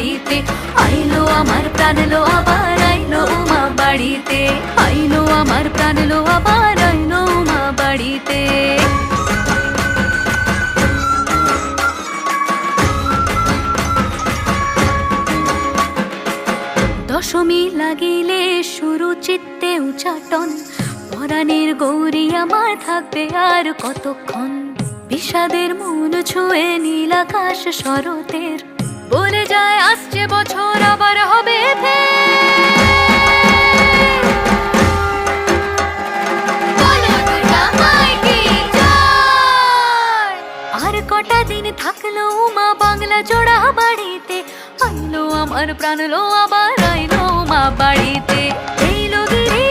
বাড়িতে, আইলো আমার প্রাণ লো আবার আইলো মা বাড়িতে, আইলো আমার প্রাণ লো আবার আইলো মা বাড়িতে। দশমী লাগিলে শুরু চিত্তে উচাটন, পরাণের গৌরী আমার থাকবে আর কতক্ষণ। বিষাদের মন ছুঁয়ে নীল আকাশ শরতের, বলে যায় আসছে বছর আবার হবে আর কটা দিন থাকলো মা বাংলা জোড়া বাড়িতে, আইলো আমার প্রাণ লো আবার আইলো মা বাড়িতে, এইলো গিরি